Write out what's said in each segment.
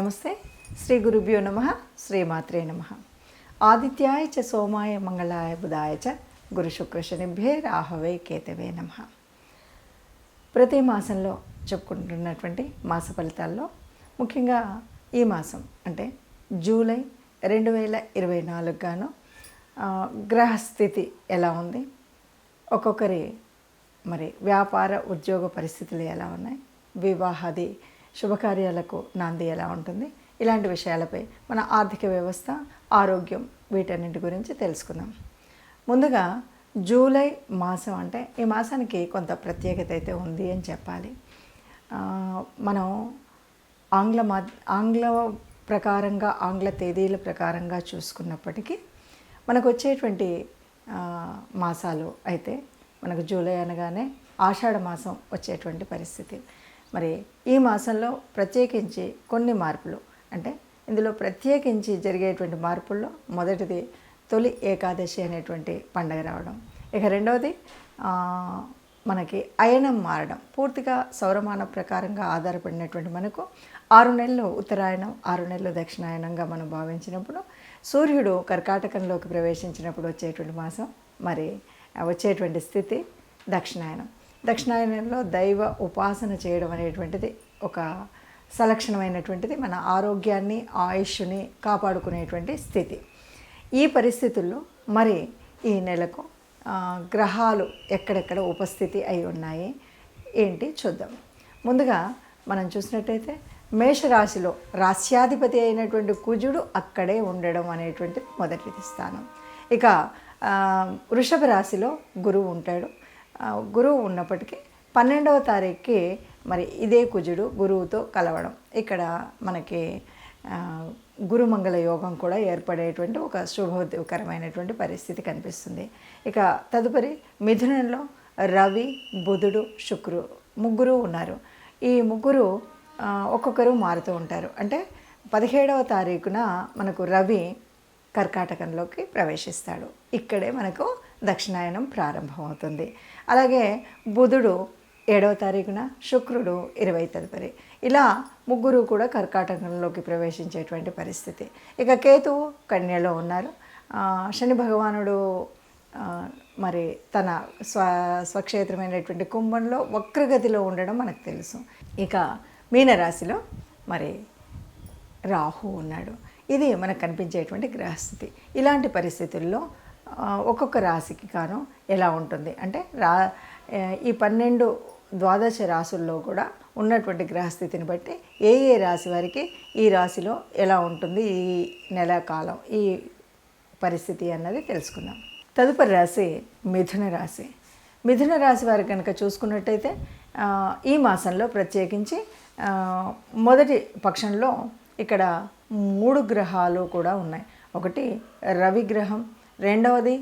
నమస్తే. శ్రీ గురుభ్యో నమః. శ్రీమాత్రే నమః. ఆదిత్యాయ చ సోమాయ మంగళాయ బుధాయ చ గురు శుక్ర శనిభ్యే రాహవే కేతవే నమః. ప్రతి మాసంలో చెప్పుకుంటున్నటువంటి మాస ఫలితాల్లో ముఖ్యంగా ఈ మాసం అంటే జూలై 2024 గాను గ్రహస్థితి ఎలా ఉంది, ఒక్కొక్కరి మరి వ్యాపార ఉద్యోగ పరిస్థితులు ఎలా ఉన్నాయి, వివాహాది శుభకార్యాలకు నాంది ఎలా ఉంటుంది, ఇలాంటి విషయాలపై మన ఆర్థిక వ్యవస్థ, ఆరోగ్యం వీటన్నింటి గురించి తెలుసుకుందాం. ముందుగా జూలై మాసం అంటే ఈ మాసానికి కొంత ప్రత్యేకత అయితే ఉంది అని చెప్పాలి. మనం ఆంగ్ల ప్రకారంగా ఆంగ్ల తేదీల ప్రకారంగా చూసుకున్నప్పటికీ మనకు వచ్చేటువంటి మాసాలు అయితే మనకు జూలై అనగానే ఆషాఢ మాసం వచ్చేటువంటి పరిస్థితి. మరి ఈ మాసంలో ప్రత్యేకించి కొన్ని మార్పులు, అంటే ఇందులో ప్రత్యేకించి జరిగేటువంటి మార్పుల్లో మొదటిది తొలి ఏకాదశి అనేటువంటి పండగ రావడం. ఇక రెండవది మనకి అయనం మారడం. పూర్తిగా సౌరమాన ప్రకారంగా ఆధారపడినటువంటి మనకు 6 నెలలు ఉత్తరాయణం, 6 నెలలు దక్షిణాయనంగా మనం భావించినప్పుడు సూర్యుడు కర్కాటకంలోకి ప్రవేశించినప్పుడు వచ్చేటువంటి మాసం, మరి వచ్చేటువంటి స్థితి దక్షిణాయనం. దక్షిణాయనంలో దైవ ఉపాసన చేయడం అనేటువంటిది ఒక సలక్షణమైనటువంటిది, మన ఆరోగ్యాన్ని ఆయుష్ని కాపాడుకునేటువంటి స్థితి. ఈ పరిస్థితుల్లో మరి ఈ నెలకు గ్రహాలు ఎక్కడెక్కడ ఉపస్థితి అయి ఉన్నాయి ఏంటి చూద్దాం. ముందుగా మనం చూసినట్టయితే మేషరాశిలో రాస్యాధిపతి అయినటువంటి కుజుడు అక్కడే ఉండడం అనేటువంటి మొదటి స్థానం. ఇక వృషభ రాశిలో గురువు ఉంటాడు. గురువు ఉన్నప్పటికీ 12వ తారీఖుకి మరి ఇదే కుజుడు గురువుతో కలవడం, ఇక్కడ మనకి గురుమంగళ యోగం కూడా ఏర్పడేటువంటి ఒక శుభకరమైనటువంటి పరిస్థితి కనిపిస్తుంది. ఇక తదుపరి మిథునంలో రవి, బుధుడు, శుక్రుడు ముగ్గురు ఉన్నారు. ఈ ముగ్గురు ఒక్కొక్కరు మారుతూ ఉంటారు. అంటే 17వ తారీఖున మనకు రవి కర్కాటకంలోకి ప్రవేశిస్తాడు. ఇక్కడే మనకు దక్షిణాయనం ప్రారంభమవుతుంది. అలాగే బుధుడు 7వ తారీఖున, శుక్రుడు 20 తదుపరి, ఇలా ముగ్గురు కూడా కర్కాటకంలోకి ప్రవేశించేటువంటి పరిస్థితి. ఇక కేతువు కన్యలో ఉన్నారు. శని భగవానుడు మరి తన స్వక్షేత్రమైనటువంటి కుంభంలో వక్రగతిలో ఉండడం మనకు తెలుసు. ఇక మీనరాశిలో మరి రాహు ఉన్నాడు. ఇది మనకు కనిపించేటువంటి గ్రహస్థితి. ఇలాంటి పరిస్థితుల్లో ఒక్కొక్క రాశికి కాను ఎలా ఉంటుంది అంటే ఈ 12 ద్వాదశ రాశుల్లో కూడా ఉన్నటువంటి గ్రహస్థితిని బట్టి ఏ రాశి వారికి ఈ రాశిలో ఎలా ఉంటుంది ఈ నెల కాలం, ఈ పరిస్థితి అన్నది తెలుసుకుందాం. తదుపరి రాశి మిథున రాశి. మిథున రాశి వారి కనుక చూసుకున్నట్టయితే ఈ మాసంలో ప్రత్యేకించి మొదటి పక్షంలో ఇక్కడ 3 గ్రహాలు కూడా ఉన్నాయి. ఒకటి రవి గ్రహం, రెండవది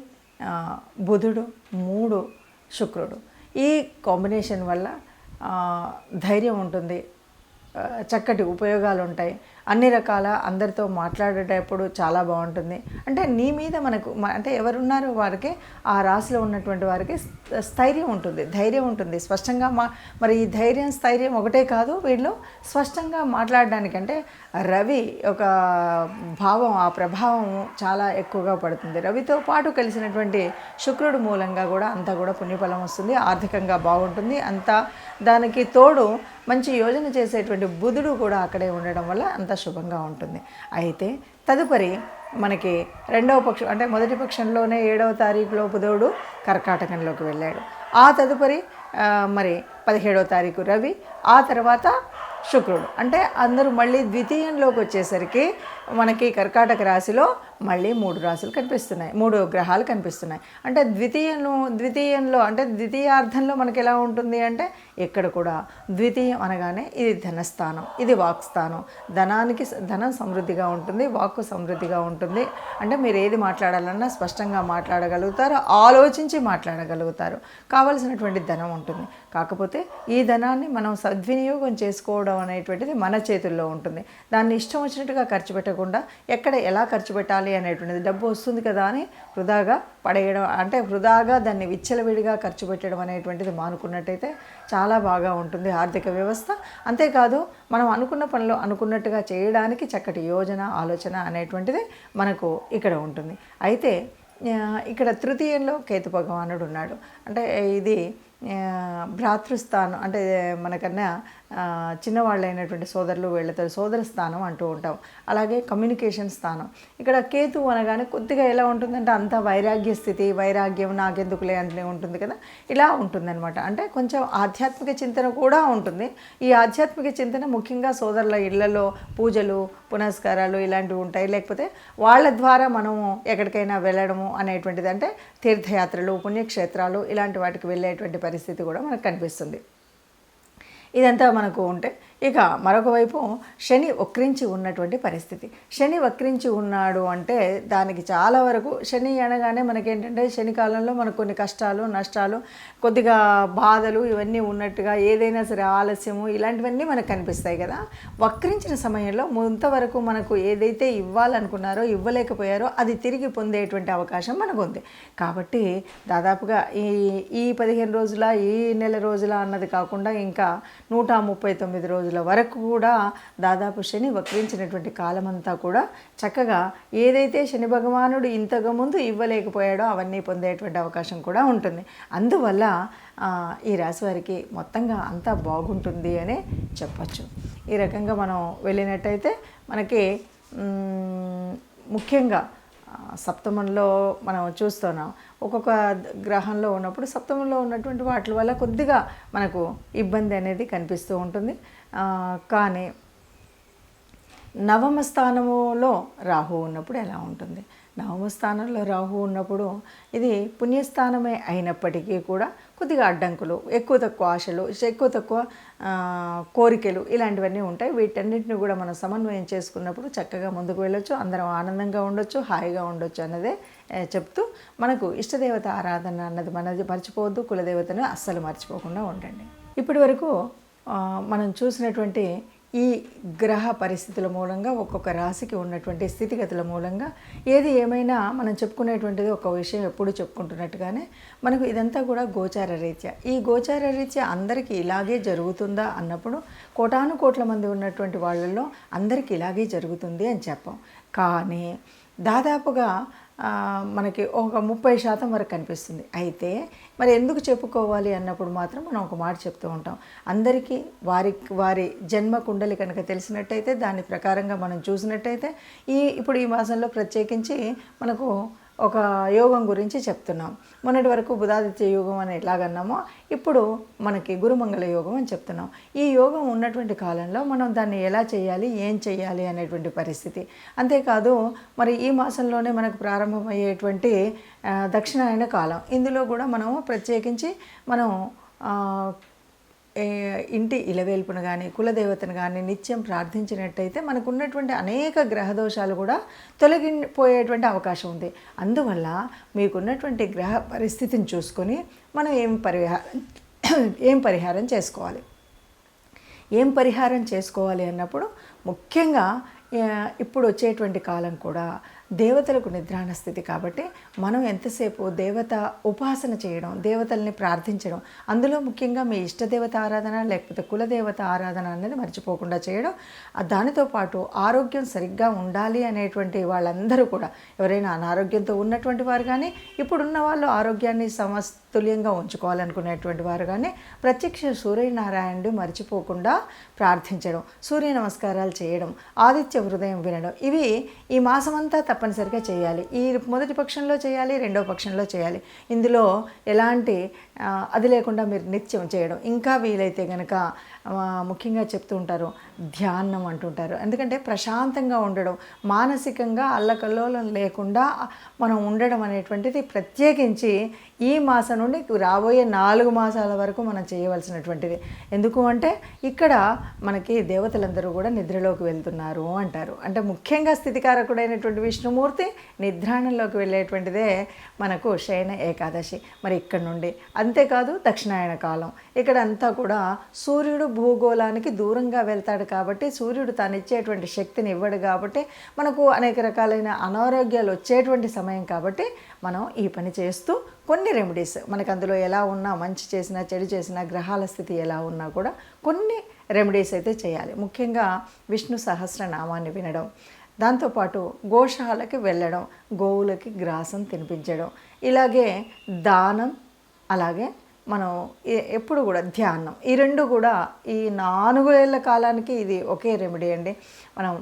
బుధుడు, 3 శుక్రుడు. ఈ కాంబినేషన్ వల్ల ధైర్యం ఉంటుంది, చక్కటి ఉపయోగాలు ఉంటాయి, అన్ని రకాల అందరితో మాట్లాడేటప్పుడు చాలా బాగుంటుంది. అంటే నీ మీద మనకు అంటే ఎవరున్నారో వారికి ఆ రాశిలో ఉన్నటువంటి వారికి స్థైర్యం ఉంటుంది, ధైర్యం ఉంటుంది, స్పష్టంగా మరి ఈ ధైర్యం స్థైర్యం ఒకటే కాదు, వీళ్ళు స్పష్టంగా మాట్లాడడానికంటే రవి ఒక భావం, ఆ ప్రభావం చాలా ఎక్కువగా పడుతుంది. రవితో పాటు కలిసినటువంటి శుక్రుడు మూలంగా కూడా అంతా కూడా పుణ్యఫలం వస్తుంది, ఆర్థికంగా బాగుంటుంది అంతా. దానికి తోడు మంచి యోజన చేసేటువంటి బుధుడు కూడా అక్కడే ఉండడం వల్ల అంత శుభంగా ఉంటుంది. అయితే తదుపరి మనకి రెండవ పక్షం అంటే మొదటి పక్షంలోనే 7వ తారీఖులో బుధుడు కర్కాటకంలోకి వెళ్ళాడు. ఆ తదుపరి మరి 17వ తారీఖు రవి, ఆ తర్వాత శుక్రుడు. అంటే అందరూ మళ్ళీ ద్వితీయంలోకి వచ్చేసరికి మనకి కర్కాటక రాశిలో మళ్ళీ 3 రాశులు కనిపిస్తున్నాయి, 3 గ్రహాలు కనిపిస్తున్నాయి. అంటే ద్వితీయంలో అంటే ద్వితీయార్థంలో మనకి ఎలా ఉంటుంది అంటే ఇక్కడ కూడా ద్వితీయం అనగానే ఇది ధనస్థానం, ఇది వాక్స్థానం. ధనం సమృద్ధిగా ఉంటుంది, వాక్కు సమృద్ధిగా ఉంటుంది. అంటే మీరు ఏది మాట్లాడాలన్నా స్పష్టంగా మాట్లాడగలుగుతారు, ఆలోచించి మాట్లాడగలుగుతారు, కావలసినటువంటి ధనం ఉంటుంది. కాకపోతే ఈ ధనాన్ని మనం సద్వినియోగం చేసుకోవడం అనేటువంటిది మన చేతుల్లో ఉంటుంది. దాన్ని ఇష్టం వచ్చినట్టుగా ఖర్చు పెట్టకుండా ఎక్కడ ఎలా ఖర్చు పెట్టాలి తినాలి అనేటువంటిది, డబ్బు వస్తుంది కదా అని వృధాగా పడేయడం, అంటే వృధాగా దాన్ని విచ్చలవిడిగా ఖర్చు పెట్టడం అనేటువంటిది మానుకున్నట్టయితే చాలా బాగా ఉంటుంది ఆర్థిక వ్యవస్థ. అంతేకాదు మనం అనుకున్న పనులు అనుకున్నట్టుగా చేయడానికి చక్కటి యోజన ఆలోచన అనేటువంటిది మనకు ఇక్కడ ఉంటుంది. అయితే ఇక్కడ తృతీయంలో కేతు భగవానుడు ఉన్నాడు. అంటే ఇది భ్రాతృస్థానం, అంటే మనకన్నా చిన్నవాళ్ళైనటువంటి సోదరులు వీళ్ళతో సోదర స్థానం అంటూ ఉంటాం. అలాగే కమ్యూనికేషన్ స్థానం. ఇక్కడ కేతు అనగానే కొద్దిగా ఎలా ఉంటుందంటే అంతా వైరాగ్య స్థితి, వైరాగ్యం నాకెందుకులే అంటే ఉంటుంది కదా, ఇలా ఉంటుందన్నమాట. అంటే కొంచెం ఆధ్యాత్మిక చింతన కూడా ఉంటుంది. ఈ ఆధ్యాత్మిక చింతన ముఖ్యంగా సోదరుల ఇళ్లలో పూజలు పునస్కారాలు ఇలాంటివి ఉంటాయి. లేకపోతే వాళ్ళ ద్వారా మనము ఎక్కడికైనా వెళ్ళడము అనేటువంటిది, అంటే తీర్థయాత్రలు పుణ్యక్షేత్రాలు ఇలాంటి వాటికి వెళ్ళేటువంటి పరిస్థితి కూడా మనకు కనిపిస్తుంది. ఇదంతా మనకు ఉంటే, ఇక మరొక వైపు శని వక్రించి ఉన్నటువంటి పరిస్థితి. శని వక్రించి ఉన్నాడు అంటే దానికి చాలా వరకు, శని అనగానే మనకేంటంటే శని కాలంలో మనకు కొన్ని కష్టాలు నష్టాలు కొద్దిగా బాధలు ఇవన్నీ ఉన్నట్టుగా, ఏదైనా సరే ఆలస్యము ఇలాంటివన్నీ మనకు కనిపిస్తాయి కదా. వక్రించిన సమయంలో ఇంతవరకు మనకు ఏదైతే ఇవ్వాలనుకున్నారో ఇవ్వలేకపోయారో అది తిరిగి పొందేటువంటి అవకాశం మనకు ఉంది. కాబట్టి దాదాపుగా ఈ 15 రోజుల ఈ నెల రోజుల అన్నది కాకుండా ఇంకా 139 రోజుల వరకు కూడా దాదాపు శని వక్రించినటువంటి కాలమంతా కూడా చక్కగా ఏదైతే శని భగవానుడు ఇంతకుముందు ఇవ్వలేకపోయాడో అవన్నీ పొందేటువంటి అవకాశం కూడా ఉంటుంది. అందువల్ల ఈ రాశి వారికి మొత్తంగా అంతా బాగుంటుంది అనే చెప్పచ్చు. ఈ రకంగా మనం వెళ్ళినట్టయితే మనకి ముఖ్యంగా సప్తమంలో మనం చూస్తున్నాం. ఒక్కొక్క గ్రహంలో ఉన్నప్పుడు సప్తమంలో ఉన్నటువంటి వాటి వల్ల కొద్దిగా మనకు ఇబ్బంది అనేది కనిపిస్తూ ఉంటుంది. కానీ నవమ స్థానములో రాహు ఉన్నప్పుడు ఎలా ఉంటుంది? నవమ స్థానంలో రాహు ఉన్నప్పుడు ఇది పుణ్యస్థానమే అయినప్పటికీ కూడా కొద్దిగా అడ్డంకులు, ఎక్కువ తక్కువ ఆశలు, ఎక్కువ తక్కువ కోరికలు ఇలాంటివన్నీ ఉంటాయి. వీటన్నిటిని కూడా మనం సమన్వయం చేసుకున్నప్పుడు చక్కగా ముందుకు వెళ్ళొచ్చు, అందరం ఆనందంగా ఉండొచ్చు, హాయిగా ఉండొచ్చు అన్నదే చెప్తూ మనకు ఇష్టదేవత ఆరాధన అన్నది మనది మర్చిపోవద్దు. కులదేవతను అస్సలు మర్చిపోకుండా ఉండండి. ఇప్పటి వరకు మనం చూసినటువంటి ఈ గ్రహ పరిస్థితుల మూలంగా ఒక్కొక్క రాశికి ఉన్నటువంటి స్థితిగతుల మూలంగా ఏది ఏమైనా మనం చెప్పుకునేటువంటిది ఒక విషయం ఎప్పుడు చెప్పుకుంటున్నట్టుగానే మనకు ఇదంతా కూడా గోచార రీత్యా. ఈ గోచార రీత్యా అందరికీ ఇలాగే జరుగుతుందా అన్నప్పుడు కోటాను కోట్ల మంది ఉన్నటువంటి వాళ్ళల్లో అందరికీ ఇలాగే జరుగుతుంది అని చెప్పాం. కానీ దాదాపుగా మనకి ఒక 30% వరకు కనిపిస్తుంది. అయితే మరి ఎందుకు చెప్పుకోవాలి అన్నప్పుడు మాత్రం మనం ఒక మాట చెప్తూ ఉంటాం. అందరికీ వారి జన్మ కుండలి కనుక తెలిసినట్టయితే దాని ప్రకారంగా మనం చూసినట్టయితే ఇప్పుడు ఈ మాసంలో ప్రత్యేకించి మనకు ఒక యోగం గురించి చెప్తున్నాం. మొన్నటి వరకు బుధాదిత్య యోగం అని ఎలాగన్నామో ఇప్పుడు మనకి గురుమంగళ యోగం అని చెప్తున్నాం. ఈ యోగం ఉన్నటువంటి కాలంలో మనం దాన్ని ఎలా చేయాలి, ఏం చేయాలి అనేటువంటి పరిస్థితి. అంతేకాదు మరి ఈ మాసంలోనే మనకు ప్రారంభమయ్యేటువంటి దక్షిణాయన కాలం, ఇందులో కూడా మనము ప్రత్యేకించి మనం ఇంటి ఇలవేల్పును కానీ కులదేవతను కానీ నిత్యం ప్రార్థించినట్టయితే మనకు ఉన్నటువంటి అనేక గ్రహదోషాలు కూడా తొలగిపోయేటువంటి అవకాశం ఉంది. అందువల్ల మీకున్నటువంటి గ్రహ పరిస్థితిని చూసుకొని మనం ఏం పరిహారం చేసుకోవాలి. ఏం పరిహారం చేసుకోవాలి అన్నప్పుడు ముఖ్యంగా ఇప్పుడు వచ్చేటువంటి కాలం కూడా దేవతలకు నిద్రాణ స్థితి కాబట్టి మనం ఎంతసేపు దేవత ఉపాసన చేయడం, దేవతల్ని ప్రార్థించడం, అందులో ముఖ్యంగా మీ ఇష్టదేవత ఆరాధన లేకపోతే కులదేవత ఆరాధన అనేది మర్చిపోకుండా చేయడం. దానితో పాటు ఆరోగ్యం సరిగ్గా ఉండాలి అనేటువంటి వాళ్ళందరూ కూడా, ఎవరైనా అనారోగ్యంతో ఉన్నటువంటి వారు కానీ ఇప్పుడున్న వాళ్ళు ఆరోగ్యాన్ని సమతుల్యంగా ఉంచుకోవాలనుకునేటువంటి వారు కానీ ప్రత్యక్ష సూర్యనారాయణుడు మర్చిపోకుండా ప్రార్థించడం, సూర్య నమస్కారాలు చేయడం, ఆదిత్య హృదయం వినడం, ఇవి ఈ మాసమంతా తప్పనిసరిగా చేయాలి. ఈ మొదటి పక్షంలో చేయాలి, రెండవ పక్షంలో చేయాలి. ఇందులో ఎలాంటి అది లేకుండా మీరు నిత్యం చేయడం. ఇంకా వీలైతే కనుక ముఖ్యంగా చెప్తూ ఉంటారు ధ్యానం అంటుంటారు. ఎందుకంటే ప్రశాంతంగా ఉండడం, మానసికంగా అల్లకల్లోలం లేకుండా మనం ఉండడం అనేటువంటిది ప్రత్యేకించి ఈ మాసం నుండి రాబోయే 4 మాసాల వరకు మనం చేయవలసినటువంటిది. ఎందుకు అంటే ఇక్కడ మనకి దేవతలందరూ కూడా నిద్రలోకి వెళ్తున్నారు అంటారు. అంటే ముఖ్యంగా స్థితికారకుడైనటువంటి విష్ణుమూర్తి నిద్రాణంలోకి వెళ్ళేటువంటిదే మనకు శయన ఏకాదశి. మరి ఇక్కడ నుండి అంతేకాదు దక్షిణాయన కాలం, ఇక్కడ అంతా కూడా సూర్యుడు భూగోళానికి దూరంగా వెళ్తాడు కాబట్టి, సూర్యుడు తాను ఇచ్చేటువంటి శక్తిని ఇవ్వడు కాబట్టి, మనకు అనేక రకాలైన అనారోగ్యాలు వచ్చేటువంటి సమయం కాబట్టి మనం ఈ పని చేస్తూ కొన్ని రెమెడీస్ మనకు అందులో ఎలా ఉన్నా, మంచి చేసినా చెడు చేసినా, గ్రహాల స్థితి ఎలా ఉన్నా కూడా కొన్ని రెమెడీస్ అయితే చేయాలి. ముఖ్యంగా విష్ణు సహస్రనామాన్ని వినడం, దాంతోపాటు గోశాలకి వెళ్ళడం, గోవులకి గ్రాసం తినిపించడం, ఇలాగే దానం, అలాగే మనం ఎప్పుడు కూడా ధ్యానం, ఈ రెండు కూడా ఈ 4 ఏళ్ల కాలానికి ఇది ఒకే రెమెడీ అండి.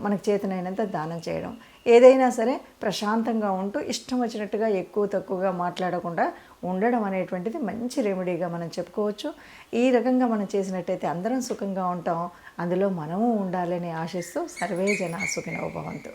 మనకు చేతనైనంత దానం చేయడం, ఏదైనా సరే ప్రశాంతంగా ఉంటూ ఇష్టం వచ్చినట్టుగా ఎక్కువ తక్కువగా మాట్లాడకుండా ఉండడం అనేటువంటిది మంచి రెమెడీగా మనం చెప్పుకోవచ్చు. ఈ రకంగా మనం చేసినట్టయితే అందరం సుఖంగా ఉంటాం, అందులో మనము ఉండాలని ఆశిస్తూ సర్వే జనా సుఖినో భవంతు.